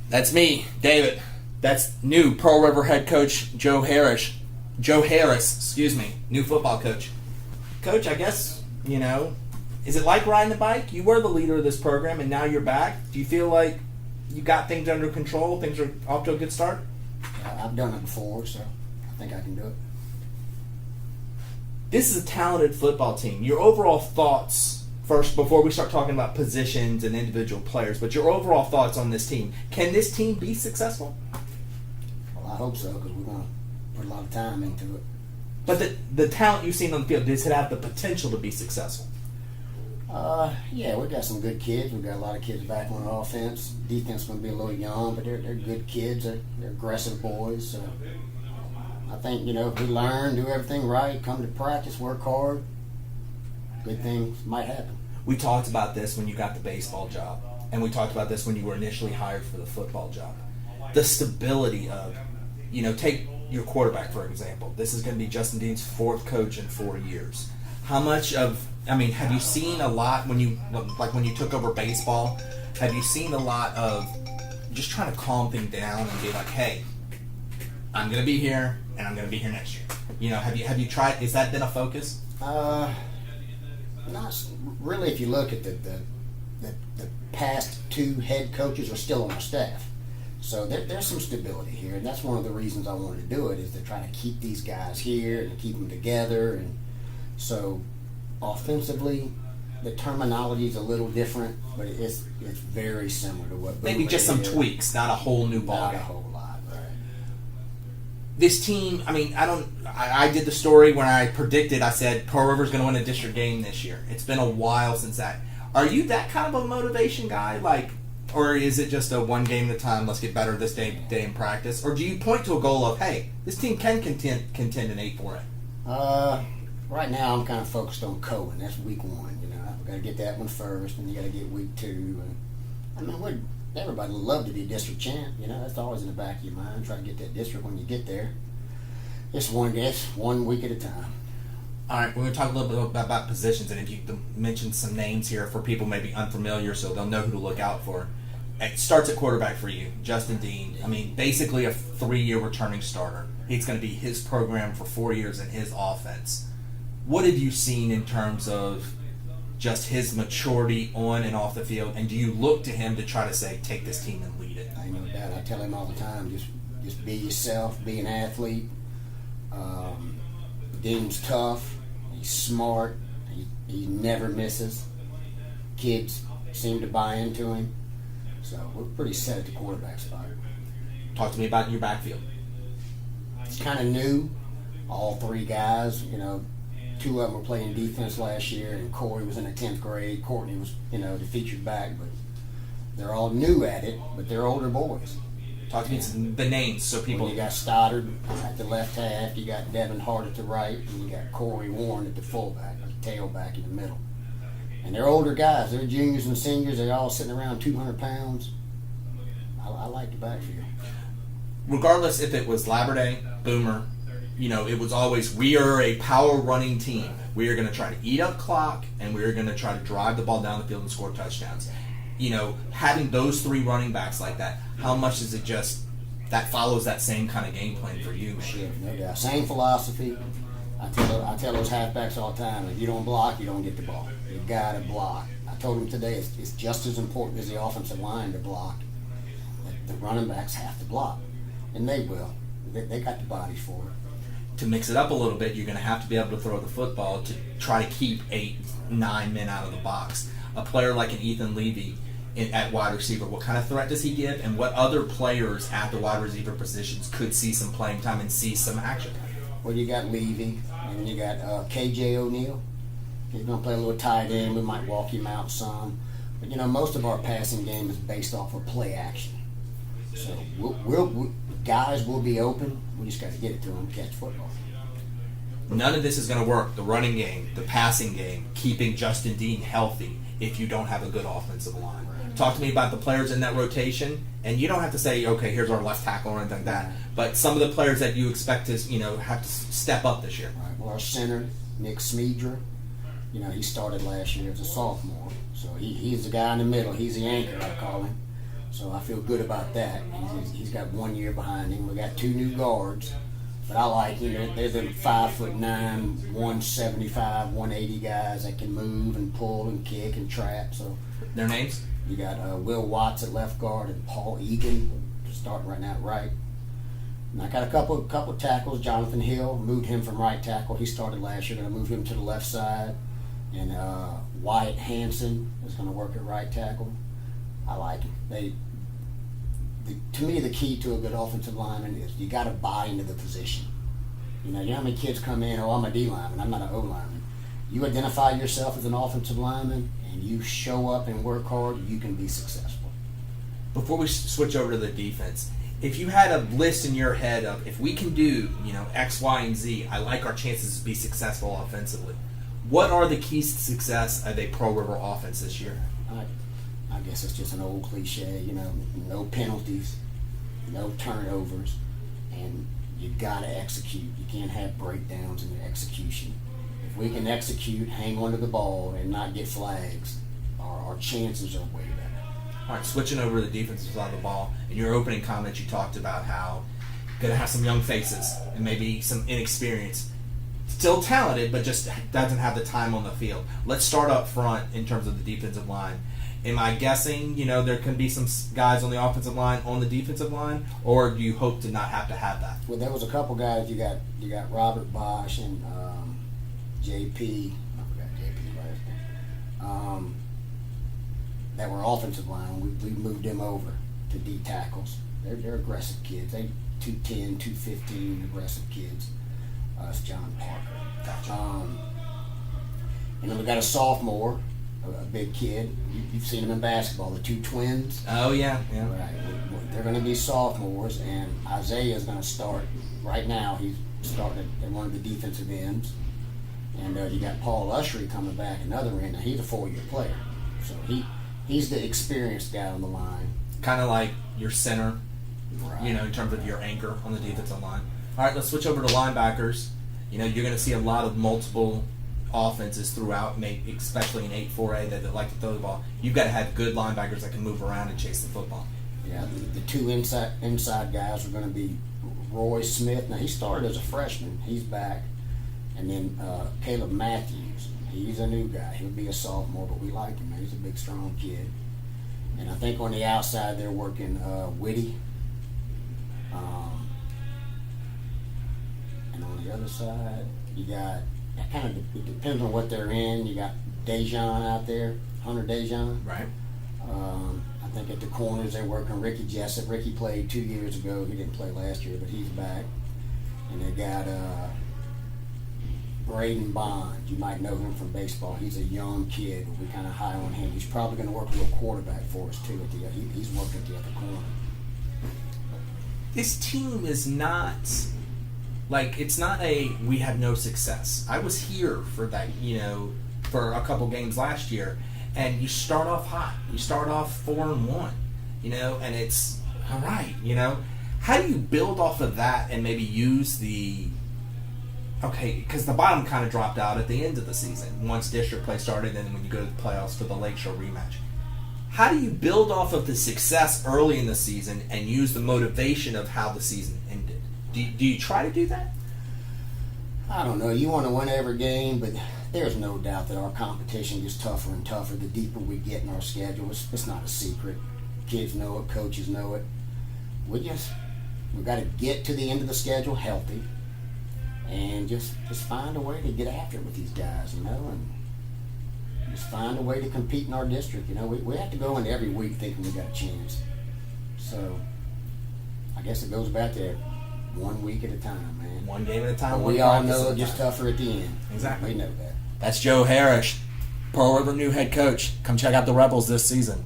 That's me, David. That's new Pearl River head coach Joe Harris. Joe Harris, excuse me, new football coach. Coach, I guess, is it like riding the bike? You were the leader of this program, and now you're back. Do you feel like you got things under control? Things are off to a good start? I've done it before, so I think I can do it. This is a talented football team. Your overall thoughts, first, before we start talking about positions and individual players, but your overall thoughts on this team. Can this team be successful? Well, I hope so, because we're going to put a lot of time into it. But the talent you've seen on the field, does it have the potential to be successful? Yeah, we've got some good kids. We've got a lot of kids back on offense. Defense going to be a little young, but they're good kids. They're aggressive boys. So I think, if we learn, do everything right, come to practice, work hard, good things might happen. We talked about this when you got the baseball job, and we talked about this when you were initially hired for the football job. The stability of, take your quarterback, for example. This is going to be Justin Dean's fourth coach in 4 years. How much of, have you seen a lot when you took over baseball? Have you seen a lot of just trying to calm things down and be like, hey, I'm going to be here, and I'm going to be here next year? Have you tried, has that been a focus? Not really. If you look at the past two head coaches are still on our staff. So there's some stability here, and that's one of the reasons I wanted to do it, is to try to keep these guys here and keep them together. And so offensively, the terminology is a little different, but it's very similar to what maybe just some tweaks, not a whole new ball not game. A whole lot, right? This team, I did the story when I predicted, I said Pearl River's going to win a district game this year. It's been a while since that. Are you that kind of a motivation guy, or is it just a one game at a time, let's get better this day in practice? Or do you point to a goal of, hey, this team can contend in 8-4? Right now I'm kind of focused on Cohen. That's week 1. We've got to get that one first, and you got to get week 2. And everybody would love to be district champ. That's always in the back of your mind. Try to get that district when you get there. It's one week at a time. All right, we're going to talk a little bit about positions, and if you mention some names here for people maybe unfamiliar so they'll know who to look out for. It starts at quarterback for you, Justin Dean. Basically a 3-year returning starter. It's going to be his program for 4 years in his offense. What have you seen in terms of just his maturity on and off the field, and do you look to him to try to say, take this team and lead it? I know that. I tell him all the time, just be yourself, be an athlete. Dean's tough. He's smart. He never misses. Kids seem to buy into him. So we're pretty set at the quarterback spot. Talk to me about your backfield. It's kind of new. All 3 guys, 2 of them were playing defense last year, and Corey was in the 10th grade. Courtney was, the featured back, but they're all new at it, but they're older boys. Talk to me the names so people. Well, you got Stoddard at the left half, you got Devin Hart at the right, and you got Corey Warren at the fullback, or the tailback in the middle. And they're older guys. They're juniors and seniors. They're all sitting around 200 pounds. I like the backfield. Regardless if it was Labradee, Boomer, it was always, we are a power running team. We are going to try to eat up clock, and we are going to try to drive the ball down the field and score touchdowns. Having those 3 running backs like that, how much is it just that follows that same kind of game plan for you? Sure, no doubt. Same philosophy. I tell those halfbacks all the time, if you don't block, you don't get the ball. You got to block. I told them today it's just as important as the offensive line to block. The running backs have to block, and they will. They got the bodies for it. To mix it up a little bit, you're going to have to be able to throw the football to try to keep 8-9 men out of the box. A player like an Ethan Levy at wide receiver, what kind of threat does he give, and what other players at the wide receiver positions could see some playing time and see some action? Well, you got Levy, and you got KJ O'Neal. He's going to play a little tight end. We might walk him out some. But, most of our passing game is based off of play action. So guys will be open. We just got to get it to them to catch football. None of this is going to work. The running game, the passing game, keeping Justin Dean healthy if you don't have a good offensive line. Talk to me about the players in that rotation, and you don't have to say, okay, here's our left tackle or anything like that, but some of the players that you expect to, have to step up this year. Right. Well, our center, Nick Smedra, he started last year as a sophomore, so he's the guy in the middle. He's the anchor, I call him. So I feel good about that. He's got 1 year behind him. We got 2 new guards, but I like, they're the 5'9", 175, 180 guys that can move and pull and kick and trap. So Their names? you got Will Watts at left guard and Paul Egan starting right now at right. And I got a couple tackles. Jonathan Hill, moved him from right tackle. He started last year. Going to move him to the left side. And Wyatt Hanson is going to work at right tackle. I like him. To me, the key to a good offensive lineman is you got to buy into the position. You know how many kids come in, I'm a D lineman, I'm not an O lineman. You identify yourself as an offensive lineman and you show up and work hard, you can be successful. Before we switch over to the defense, if you had a list in your head of if we can do, X, Y, and Z, I like our chances to be successful offensively. What are the keys to success of a Pearl River offense this year? I guess it's just an old cliche, no penalties, no turnovers, and you got to execute. You can't have breakdowns in your execution. If we can execute, hang on to the ball, and not get flags, our chances are way better. All right, switching over to the defensive side of the ball. In your opening comments, you talked about how going to have some young faces and maybe some inexperience. Still talented, but just doesn't have the time on the field. Let's start up front in terms of the defensive line. Am I guessing, there can be some guys on the offensive line on the defensive line, or do you hope to not have to have that? Well, there was a couple guys. You got Robert Bosch and JP. I forgot JP's last name. That were offensive line. We moved them over to D tackles. They're aggressive kids. They 210, 215 aggressive kids. It's John Parker. Gotcha. And then we got a sophomore, a big kid. You've seen them in basketball, the 2 twins. Oh, yeah. Right. They're going to be sophomores, and Isaiah is going to start. Right now, he's starting at one of the defensive ends. And you got Paul Ushery coming back another end. Now, he's a 4-year player. So he's the experienced guy on the line. Kind of like your center, Right. in terms of your anchor on the defensive line. All right, let's switch over to linebackers. You're going to see a lot of multiple offenses throughout, especially in 8-4A that like to throw the ball. You've got to have good linebackers that can move around and chase the football. Yeah, the 2 inside guys are going to be Roy Smith. Now, he started as a freshman. He's back. And then Caleb Matthews. He's a new guy. He'll be a sophomore, but we like him. He's a big, strong kid. And I think on the outside they're working Whitty. And on the other side, you got, it depends on what they're in. You got Dejan out there, Hunter Dejan. Right. I think at the corners they're working Ricky Jessup. Ricky played 2 years ago. He didn't play last year, but he's back. And they got Braden Bond. You might know him from baseball. He's a young kid. We're kind of high on him. He's probably going to work with a quarterback for us too. He's working at the other corner. This team is not it's not we have no success. I was here for that, for a couple games last year, and you start off hot. You start off 4-1, and it's all right. How do you build off of that and maybe use because the bottom kind of dropped out at the end of the season once district play started, and then when you go to the playoffs for the Lakeshore rematch. How do you build off of the success early in the season and use the motivation of how the season ended? Do you try to do that? I don't know. You want to win every game, but there's no doubt that our competition gets tougher and tougher the deeper we get in our schedule. It's not a secret. Kids know it. Coaches know it. We've got to get to the end of the schedule healthy and just find a way to get after it with these guys, and just find a way to compete in our district. We have to go into every week thinking we got a chance. So I guess it goes back to 1 week at a time, man. One game at a time. But we all know it gets tougher at the end. Exactly. We know that. That's Joe Harris, Pearl River new head coach. Come check out the Rebels this season.